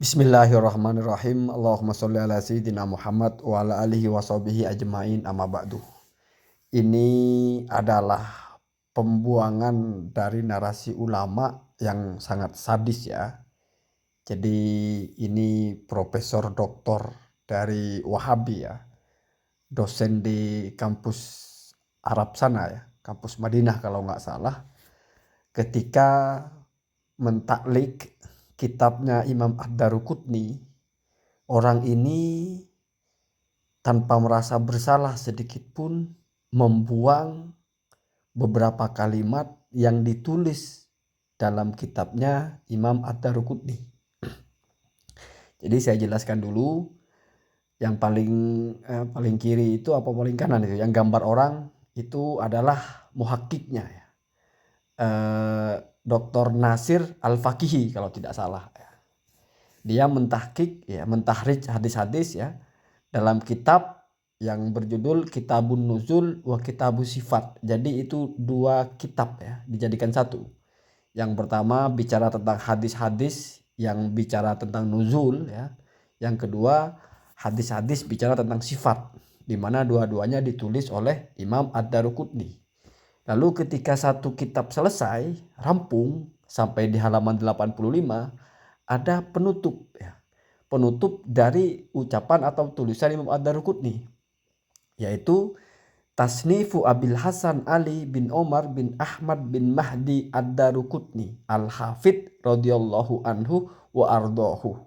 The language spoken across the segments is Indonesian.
Bismillahirrahmanirrahim. Allahumma sholli ala sayyidina Muhammad wa ala alihi wa sahbihi ajma'in amma ba'du. Ini adalah pembuangan dari narasi ulama yang sangat sadis ya. Jadi ini Profesor Doktor dari Wahabi ya. Dosen di kampus Arab sana ya. Kampus Madinah kalau nggak salah. Ketika mentaklik kitabnya Imam Ad-Daruqutni, orang ini tanpa merasa bersalah sedikit pun membuang beberapa kalimat yang ditulis dalam kitabnya Imam Ad-Daruqutni. Jadi saya jelaskan dulu, yang paling kiri itu apa paling kanan itu, yang gambar orang itu adalah muhakkiknya ya. Dr. Nasir Al-Faqihi kalau tidak salah. Dia mentahqiq ya, mentahrijh hadis-hadis ya dalam kitab yang berjudul Kitabun Nuzul wa Kitabus Sifat. Jadi itu dua kitab ya dijadikan satu. Yang pertama bicara tentang hadis-hadis yang bicara tentang nuzul ya. Yang kedua hadis-hadis bicara tentang sifat, di mana dua-duanya ditulis oleh Imam Ad-Daruqutni. Lalu ketika satu kitab selesai, rampung sampai di halaman 85, ada penutup ya. Penutup dari ucapan atau tulisan Imam Ad-Daruqutni, yaitu Tasnifu Abil Hasan Ali bin Omar bin Ahmad bin Mahdi Ad-Daruqutni Al-Hafidh radhiyallahu anhu wa ardahu.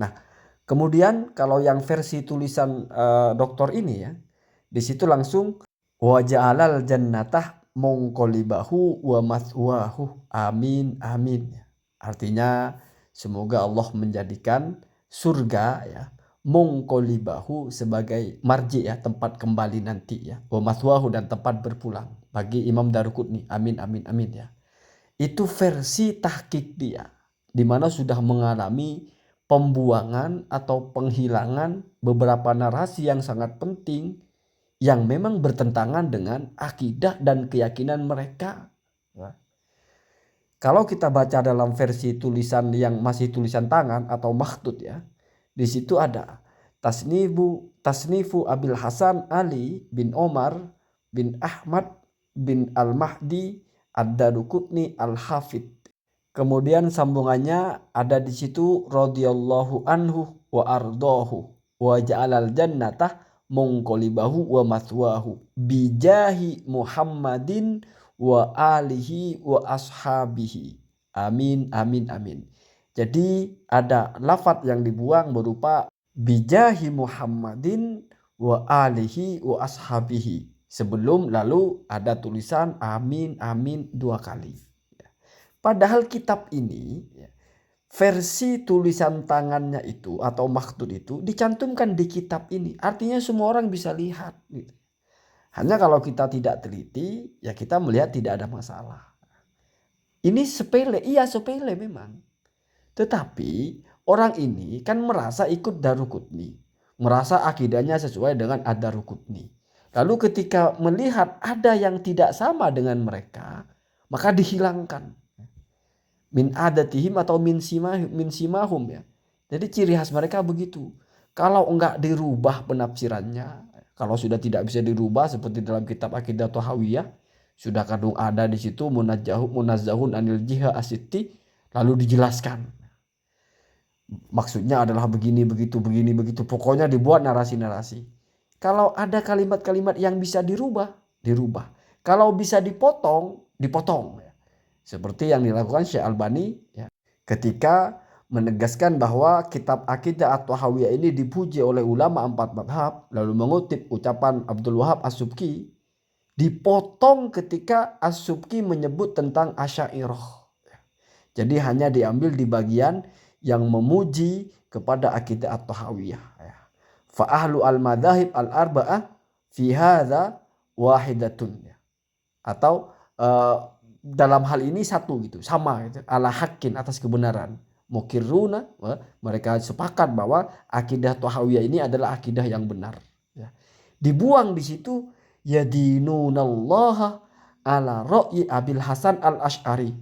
Nah, kemudian kalau yang versi tulisan doktor ini ya, di situ langsung wa ja'alal jannatah mongkolibahu wa maswahu amin amin. Artinya semoga Allah menjadikan surga ya mongkolibahu sebagai marji ya, tempat kembali nanti ya, wa maswahu dan tempat berpulang bagi Imam Daruqutni. Amin amin amin ya. Itu versi tahqiq dia, di mana sudah mengalami pembuangan atau penghilangan beberapa narasi yang sangat penting yang memang bertentangan dengan akidah dan keyakinan mereka. Kalau kita baca dalam versi tulisan yang masih tulisan tangan atau makhtut ya, di situ ada tasnifu Abil Hasan Ali bin Omar bin Ahmad bin Al-Mahdi Ad-Daruqutni Al-Hafidh. Kemudian sambungannya ada di situ radhiyallahu anhu wa ardahu wa ja'alal jannatah mongkolibahu wa maswahu bijahi Muhammadin wa alihi wa ashabihi. Amin amin amin. Jadi ada lafadz yang dibuang berupa bijahi Muhammadin wa alihi wa ashabihi. Sebelum lalu ada tulisan amin amin dua kali. Padahal kitab ini versi tulisan tangannya itu atau makhtut itu dicantumkan di kitab ini. Artinya semua orang bisa lihat gitu. Hanya kalau kita tidak teliti ya kita melihat tidak ada masalah. Ini sepele, iya sepele memang. Tetapi orang ini kan merasa ikut Daruqutni, merasa akidahnya sesuai dengan Ad-Daruqutni. Lalu ketika melihat ada yang tidak sama dengan mereka, maka dihilangkan. Min adatihim atau min simahum ya. Jadi ciri khas mereka begitu. Kalau enggak dirubah penafsirannya, kalau sudah tidak bisa dirubah seperti dalam kitab Aqidah Thahawiyah, sudah kadung ada di situ munazzahun anil jiha asitti, lalu dijelaskan. Maksudnya adalah begini begitu begini begitu. Pokoknya dibuat narasi-narasi. Kalau ada kalimat-kalimat yang bisa dirubah, dirubah. Kalau bisa dipotong, dipotong. Seperti yang dilakukan Syekh Albani ya, ketika menegaskan bahwa kitab Aqidah At-Thahawiyah ini dipuji oleh ulama empat madhab, lalu mengutip ucapan Abdul Wahab As-Subki, dipotong ketika As-Subki menyebut tentang Asy'ariyah. Jadi hanya diambil di bagian yang memuji kepada Aqidah At-Thahawiyah. Fa ahlu al-madzahib al-arba'ah fi hadza wahidatun. Atau dalam hal ini satu gitu, sama gitu, ala haqqin atas kebenaran. Mukirruna, mereka sepakat bahwa akidah Thahawiyah ini adalah akidah yang benar. Ya. Dibuang di situ yadinunallaha ala ra'yi Abil Hasan Al-Asy'ari.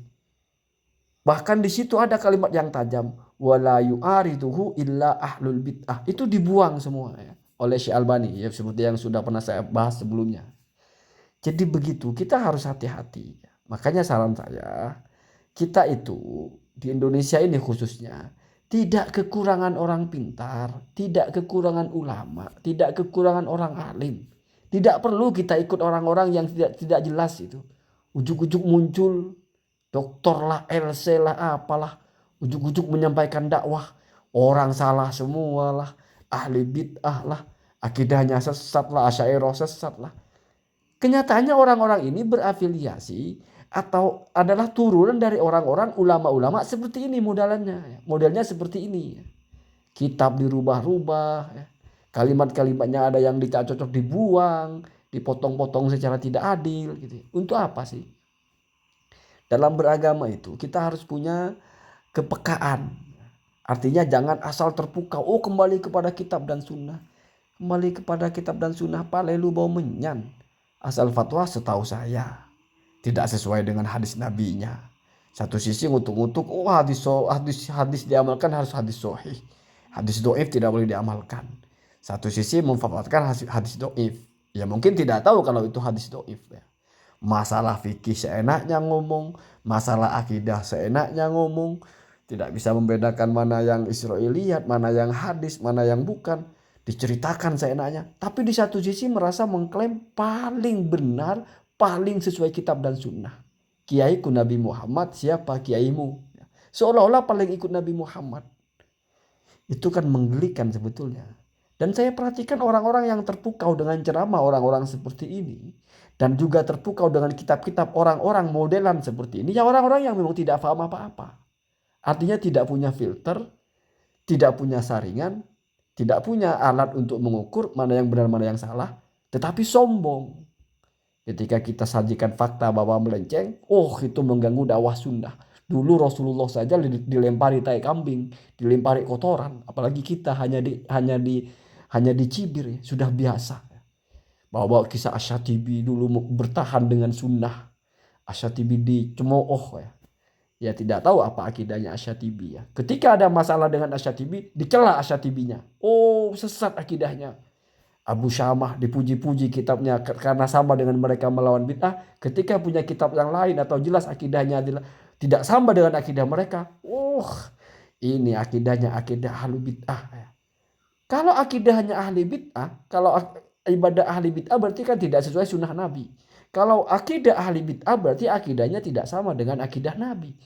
Bahkan di situ ada kalimat yang tajam, wala yu'ariduhu illa ahlul bid'ah. Itu dibuang semua ya oleh Syekh Albani ya, seperti yang sudah pernah saya bahas sebelumnya. Jadi begitu, kita harus hati-hati. Makanya saran saya, kita itu di Indonesia ini khususnya tidak kekurangan orang pintar, tidak kekurangan ulama, tidak kekurangan orang alim. Tidak perlu kita ikut orang-orang yang tidak jelas itu. Ujuk-ujuk muncul doktor lah, LC lah, apalah. Ujuk-ujuk menyampaikan dakwah. Orang salah semua lah. Ahli bid'ah lah. Akidahnya sesat lah. Asy'ariyah sesat lah. Kenyataannya orang-orang ini berafiliasi atau adalah turunan dari orang-orang ulama-ulama seperti ini modelannya. Modelnya seperti ini. Kitab dirubah-rubah. Kalimat-kalimatnya ada yang dicocok dibuang. Dipotong-potong secara tidak adil. Gitu. Untuk apa sih? Dalam beragama itu kita harus punya kepekaan. Artinya jangan asal terpukau. Oh, kembali kepada kitab dan sunnah. Kembali kepada kitab dan sunnah. Palelu bau menyan. Asal fatwa setahu saya tidak sesuai dengan hadis nabinya. Satu sisi ngutuk-ngutuk. Oh, hadis diamalkan harus hadis sahih. Hadis doif tidak boleh diamalkan. Satu sisi memfatwakan hadis doif. Ya mungkin tidak tahu kalau itu hadis doif ya. Masalah fikih seenaknya ngomong, masalah akidah seenaknya ngomong, tidak bisa membedakan mana yang Israiliyat, mana yang hadis, mana yang bukan, diceritakan seenaknya. Tapi di satu sisi merasa mengklaim paling benar, paling sesuai kitab dan sunnah. Kiaiku Nabi Muhammad, siapa kiaimu? Seolah-olah paling ikut Nabi Muhammad. Itu kan menggelikan sebetulnya. Dan saya perhatikan orang-orang yang terpukau dengan ceramah orang-orang seperti ini. Dan juga terpukau dengan kitab-kitab orang-orang modelan seperti ini. Ya orang-orang yang memang tidak paham apa-apa. Artinya tidak punya filter. Tidak punya saringan. Tidak punya alat untuk mengukur mana yang benar mana yang salah. Tetapi sombong. Ketika kita sajikan fakta bahwa melenceng. Oh, itu mengganggu dakwah sunnah. Dulu Rasulullah saja dilempari tai kambing. Dilempari kotoran. Apalagi kita hanya dicibir. Sudah biasa. Bawa kisah Asy-Syatibi dulu bertahan dengan sunnah. Asy-Syatibi dicemooh ya. Ya tidak tahu apa akidahnya Asy-Syatibi ya. Ketika ada masalah dengan Asy-Syatibi, dicela Asy-Syatibinya. Oh, sesat akidahnya. Abu Syamah dipuji-puji kitabnya karena sama dengan mereka melawan bid'ah. Ketika punya kitab yang lain atau jelas akidahnya tidak sama dengan akidah mereka. Ini akidahnya akidah ahli bid'ah ya. Kalau akidahnya ahli bid'ah, kalau ibadah ahli bid'ah berarti kan tidak sesuai sunnah Nabi. Kalau akidah ahli bid'ah berarti akidahnya tidak sama dengan akidah Nabi.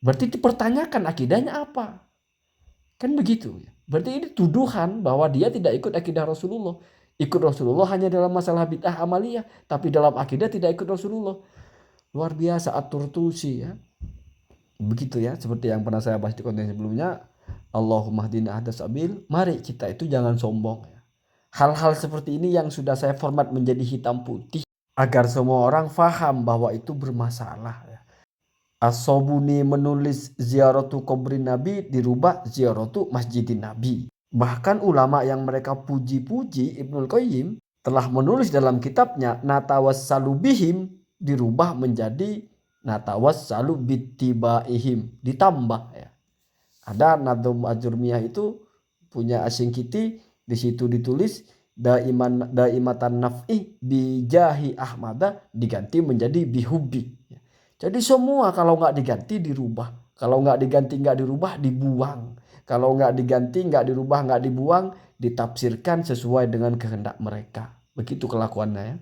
Berarti dipertanyakan akidahnya apa? Kan begitu. Berarti ini tuduhan bahwa dia tidak ikut akidah Rasulullah. Ikut Rasulullah hanya dalam masalah bid'ah amaliyah. Tapi dalam akidah tidak ikut Rasulullah. Luar biasa At-Turtusi ya. Begitu ya. Seperti yang pernah saya bahas di konten sebelumnya. Allahumma hdina ahdas sabil. Mari kita itu jangan sombong ya. Hal-hal seperti ini yang sudah saya format menjadi hitam putih. Agar semua orang faham bahwa itu bermasalah ya. As-Sobuni menulis ziaratu kubrin Nabi dirubah ziaratu masjidin Nabi. Bahkan ulama yang mereka puji-puji Ibnul Qayyim telah menulis dalam kitabnya Natawassalu bihim dirubah menjadi Natawassalu bittibaihim. Ditambah ya. Ada Nadhum Ajurmiyah itu punya Asyingkiti, di situ ditulis daimatan naf'i bijahi Ahmada diganti menjadi bihubbi. Jadi semua kalau nggak diganti dirubah. Kalau nggak diganti nggak dirubah dibuang. Kalau nggak diganti nggak dirubah nggak dibuang ditafsirkan sesuai dengan kehendak mereka. Begitu kelakuannya ya.